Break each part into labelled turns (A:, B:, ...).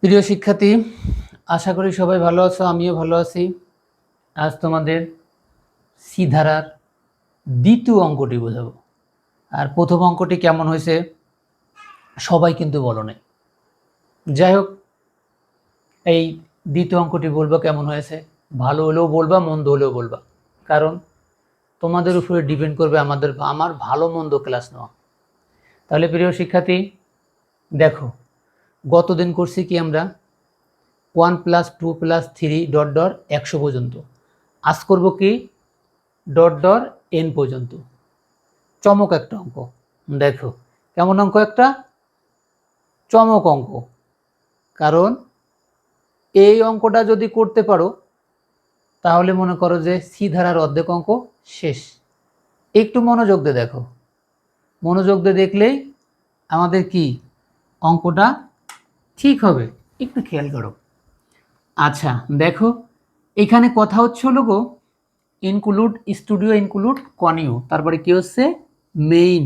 A: প্রিয় শিক্ষার্থী, আশা করি সবাই ভালো আছো, আমিও ভালো আছি। আজ তোমাদের সি ধারার দ্বিতীয় অঙ্কটি বোঝাবো। আর প্রথম অঙ্কটি কেমন হয়েছে সবাই কিন্তু বলো নাই। যাই হোক, এই দ্বিতীয় অঙ্কটি বলবো কেমন হয়েছে। ভালো হলেও বলবা, মন্দ হলেও বলবা, কারণ তোমাদের উপরে ডিপেন্ড করবে আমার ভালো মন্দ ক্লাস নেওয়া। তাহলে প্রিয় শিক্ষার্থী দেখো, গতদিন করছি কি আমরা 1+2+3 ... 100 পর্যন্ত। আজ করব কি ... n পর্যন্ত। চমক একটা অঙ্ক, দেখো কেমন অঙ্ক, একটা চমক অঙ্ক। কারণ এই অঙ্কটা যদি করতে পারো তাহলে মনে করো যে সি ধারার অর্ধেক অঙ্ক শেষ। একটু মনোযোগ দিয়ে দেখো, মনোযোগ দিয়ে দেখলেই আমাদের কি অঙ্কটা ঠিক হবে। একটু খেয়াল করো। আচ্ছা দেখো, এখানে কথা হচ্ছে হলো গো ইনক্লুড স্টুডিও ইনক্লুড কনিও, তারপরে কি হচ্ছে main,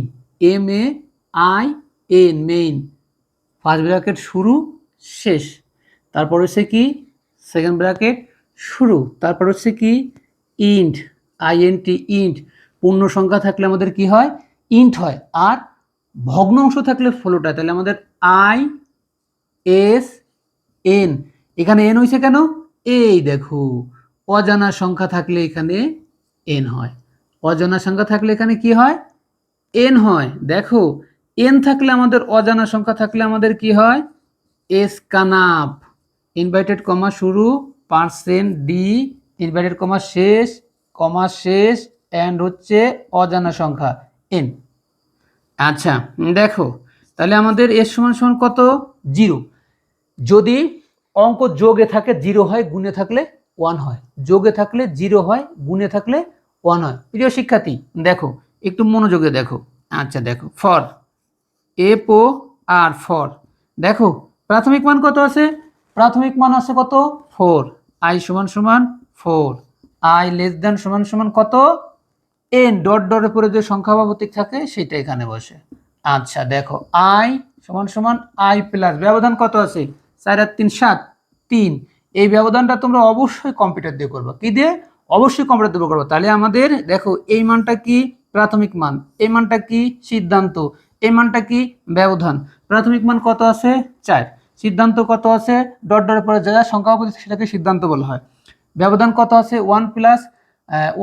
A: MAIN main, first bracket শুরু শেষ, তারপর হচ্ছে কি সেকেন্ড ব্র্যাকেট শুরু, তারপর হচ্ছে কি ইন্ট, INT ইন্ট। পূর্ণ সংখ্যা থাকলে আমাদের কি হয়, ইন্ট হয়। আর ভগ্নাংশ থাকলে ফলোটা, তাহলে আমাদের ISN। এখানে এন হয়েছে কেন, এই দেখো অজানা সংখ্যা থাকলে এখানে এন হয়, অজানা সংখ্যা থাকলে এখানে কি হয়, এন হয়। দেখো এন থাকলে আমাদের, অজানা সংখ্যা থাকলে আমাদের কি হয়, এসকানাপ, ইনভার্টেড কমা শুরু, %d, ইনভার্টেড কমা শেষ এন্ড হচ্ছে অজানা সংখ্যা এন। আচ্ছা দেখো, তাহলে আমাদের এর সমান সমান কত, 0। যদি অঙ্ক যোগে থাকে 0 হয়, গুণে থাকলে 1 হয়। যোগে থাকলে 0 হয়, গুণে থাকলে 1 হয়। প্রিয় শিক্ষার্থী দেখো, একটু মনোযোগে দেখো। আচ্ছা দেখো, ফর এপো আর ফর, দেখো প্রাথমিক মান কত আছে, প্রাথমিক মান আছে কত 4, i সমান সমান 4, i লেস দেন সমান সমান কত n, ডট ডটের পরে যে সংখ্যা বা প্রতীক থাকে সেটা এখানে বসে। আচ্ছা দেখো, i সমান সমান i প্লাস, ব্যবধান কত আছে 4 আর 3 7, 3। এই ব্যবধানটা তোমরা অবশ্যই কম্পিউটার দিয়ে করবে। কি দিয়ে, অবশ্যই কম্পিউটার দিয়ে করবে। তাহলে আমাদের দেখো এই মানটা কি প্রাথমিক মান, এই মানটা কি সিদ্ধান্ত, এই মানটা কি ব্যবধান। প্রাথমিক মান কত আছে 4, সিদ্ধান্ত কত আছে ডট ডটের পরে যা সংখ্যা প্রতীক সেটাকে সিদ্ধান্ত বলা হয়। ব্যবধান কত আছে 1 প্লাস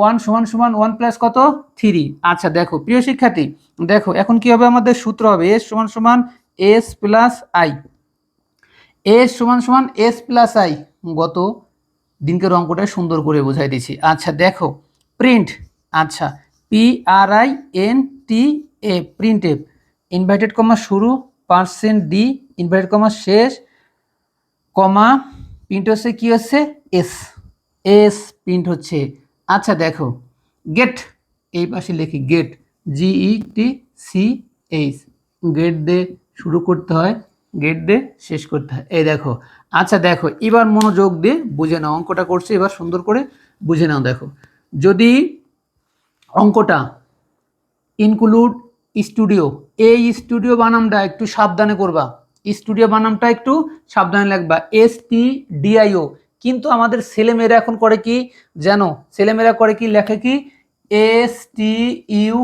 A: 1 সমান সমান 1 প্লাস কত 3। আচ্ছা দেখো প্রিয় শিক্ষার্থী, দেখো এখন কি হবে, আমাদের সূত্র হবে এস সমান সমান এস প্লাস আই, এস সমান সমান এস প্লাস আই। গত দিনকের অঙ্কটা সুন্দর করে বোঝাই দিয়েছি। আচ্ছা দেখো প্রিন্ট, আচ্ছা PRINT, print F, inverted comma শুরু, %d, ইনভার্টেড কমা শেষ, কমা প্রিন্ট হচ্ছে কি হচ্ছে এস, এস প্রিন্ট হচ্ছে। আচ্ছা দেখো গেট, এই পাশে লিখি গেট, GETCH, গেট দিয়ে শুরু করতে হয়, গেট দিয়ে শেষ করতে হয়। এই দেখো, আচ্ছা দেখো এবার মনোযোগ দিয়ে বুঝে নাও, অঙ্কটা করছে এবার সুন্দর করে বুঝে নাও। দেখো যদি অঙ্কটা ইনক্লুড স্টুডিও, এই স্টুডিও বানামটা একটু সাবধানে করবা, স্টুডিও বানামটা একটু সাবধানে লিখবা, STDIO। কিন্তু আমাদের ছেলেমেয়েরা এখন করে কি জানো, ছেলেমেয়েরা করে কি লেখে কি STUDIO,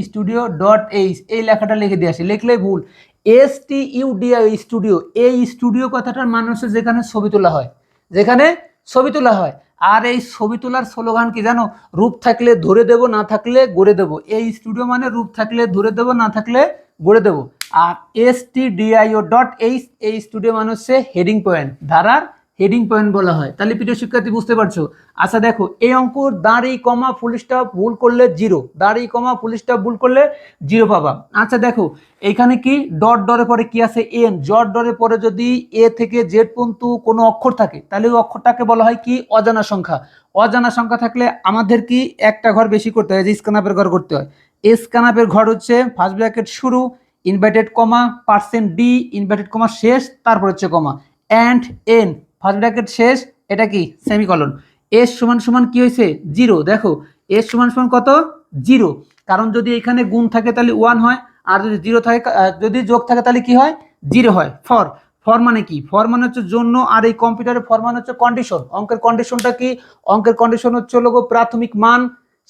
A: studio.h, এই লেখাটা লিখে দিয়ে আসে, লিখলেই ভুল। STUDIO স্টুডিও, এই স্টুডিও কথাটার মানে হচ্ছে যেখানে ছবি তোলা হয়, যেখানে ছবি তোলা হয়। আর এই ছবি তোলার স্লোগান কি জানো, রূপ থাকলে ধরে দেব, না থাকলে গড়ে দেব। এই স্টুডিও মানে রূপ থাকলে ধরে দেব, না থাকলে গড়ে দেব। আর STDIO.h, এই স্টুডিও মানে হচ্ছে হেডিং পয়েন্ট, ধারার হেডিং পয়েন্ট বলা হয়। তাহলে প্রিয় শিক্ষার্থী বুঝতে পারছো। আচ্ছা দেখো এই অঙ্ক দাঁড়ি কমা ফুল স্টপ ভুল করলে 0, দাঁড়ি কমা ফুল স্টপ ভুল করলে 0 পাবা। আচ্ছা দেখো এইখানে কি ডট ডরের পরে কি আছে এন, ডট ডরের পরে যদি এ থেকে জেড পর্যন্ত কোনো অক্ষর থাকে তাহলে ওই অক্ষরটাকে বলা হয় কি অজানা সংখ্যা। অজানা সংখ্যা থাকলে আমাদের কি একটা ঘর বেশি করতে হয়, যে স্ক্যানাপের ঘর করতে হয়। স্ক্যানাপের ঘর হচ্ছে ফার্স্ট ব্র্যাকেট শুরু, inverted comma, %d, inverted comma শেষ, তারপর হচ্ছে কমা, অ্যান্ড এন, ফার্স্ট ব্র্যাকেট শেষ, এটা কি সেমিকলন। এস সমান সমান কি হয়েছে 0। দেখো এস সমান সমান কত 0, কারণ যদি এখানে গুণ থাকে তাহলে 1 হয়, আর যদি 0 থাকে, যদি যোগ থাকে তাহলে কি হয় 0 হয়। ফর ফর মানে কি? ফর মানে হচ্ছে জন্য, আর এই কম্পিউটারে ফর মানে হচ্ছে কন্ডিশন। অঙ্কের কন্ডিশনটা কি? অঙ্কের কন্ডিশন হচ্ছে লোগো প্রাথমিক মান,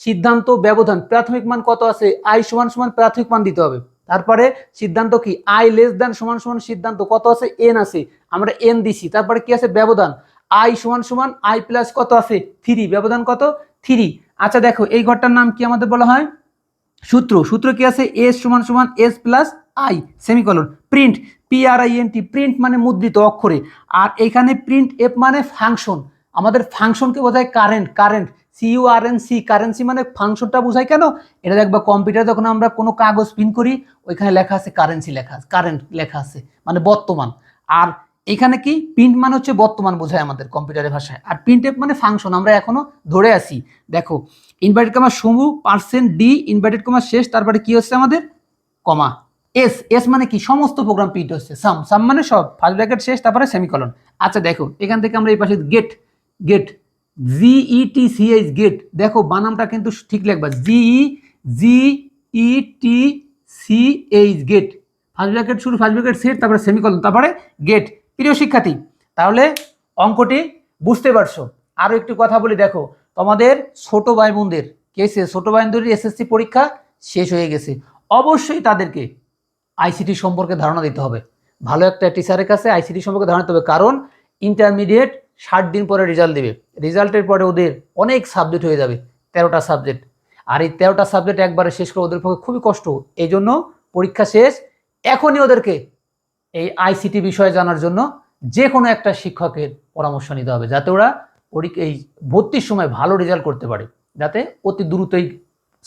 A: সিদ্ধান্ত, ব্যবধান। প্রাথমিক মান কত আছে? আই সমান সমান প্রাথমিক মান দিতে হবে। তারপরে সিদ্ধান্ত কি? আই লেস দ্যান সমান সমান সিদ্ধান্ত কত আছে? এন আছে, আমরা এন দিছি। তারপরে কি আছে? ব্যবধান আই সমান সমান আই প্লাস কত আছে? 3, ব্যবধান কত? 3। আচ্ছা দেখো এই ঘরটার নাম কি আমাদের বলা হয়? সূত্র। সূত্র কি আছে? এস সমান সমান S plus I semicolon. Print PRINT, print মানে মুদ্রিত অক্ষরে। আর এখানে প্রিন্ট এফ মানে ফাংশন। আমাদের ফাংশনকে বোঝায় কারেন্ট। কারেন্ট CURNC, কারেন্সি মানে ফাংশনটা বোঝায় কেন? এটা দেখবা কম্পিউটারে যখন আমরা কোনো কাগজ প্রিন্ট করি ওইখানে লেখা আছে কারেন্সি, লেখা আছে কারেন্ট, লেখা আছে মানে বর্তমান। আর এখানে কি? প্রিন্ট মানে হচ্ছে বর্তমান বোঝায় আমাদের কম্পিউটারের ভাষায়। আর প্রিন্ট এফ মানে ফাংশন, আমরা এখনো ধরে আছি। দেখো ইনভার্টেড কমা সমূহ পার্সেন্ট ডি ইনভার্টেড কমা শেষ, তারপরে কি হচ্ছে আমাদের? কমা এস। এস মানে কি? সমস্ত প্রোগ্রাম প্রিন্ট হচ্ছে। সাম, সাম মানে সব, ফার্স্ট ব্র্যাকেট শেষ তারপরে সেমিকলন। আচ্ছা দেখো এখান থেকে আমরা এই পাশে গেট, গেট GETCH গেট, দেখো বানামটা কিন্তু ঠিক লিখবা, GETCH গেট। ফার্স্ট ব্র্যাকেট শুরু, ফার্স্ট ব্র্যাকেট শেষ তারপরে সেমিকলন তারপরে গেট। প্রিয় শিক্ষার্থী, তাহলে অঙ্কটি বুঝতে পারছো। আরো একটু কথা বলি, দেখো তোমাদের ছোট ভাই বোনদের কেসে, ছোট ভাই বোনদের SSC পরীক্ষা শেষ হয়ে গেছে। অবশ্যই তাদেরকে ICT সম্পর্কে ধারণা দিতে হবে। ভালো একটা টিচারের কাছে ICT সম্পর্কে ধারণা দিতে হবে, কারণ ইন্টারমিডিয়েট 60 দিন পরে রেজাল্ট দেবে। রেজাল্টের পরে ওদের অনেক সাবজেক্ট হয়ে যাবে, 13টা সাবজেক্ট। আর এই 13টা সাবজেক্ট একবারে শেষ করে ওদের পক্ষে খুবই কষ্ট। এই জন্য পরীক্ষা শেষ, এখনই ওদেরকে এই ICT বিষয়ে জানার জন্য যে কোনো একটা শিক্ষকের পরামর্শ নিতে হবে, যাতে ওরা এই ভর্তির সময় ভালো রেজাল্ট করতে পারে, যাতে অতি দ্রুত এই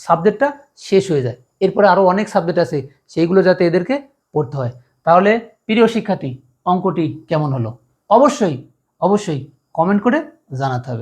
A: সাবজেক্টটা শেষ হয়ে যায়। এরপরে আরও অনেক সাবজেক্ট আছে, সেইগুলো যাতে এদেরকে পড়তে হয়। তাহলে প্রিয় শিক্ষার্থী, অঙ্কটি কেমন হলো? অবশ্যই অবশ্যই কমেন্ট করে জানাতে হবে।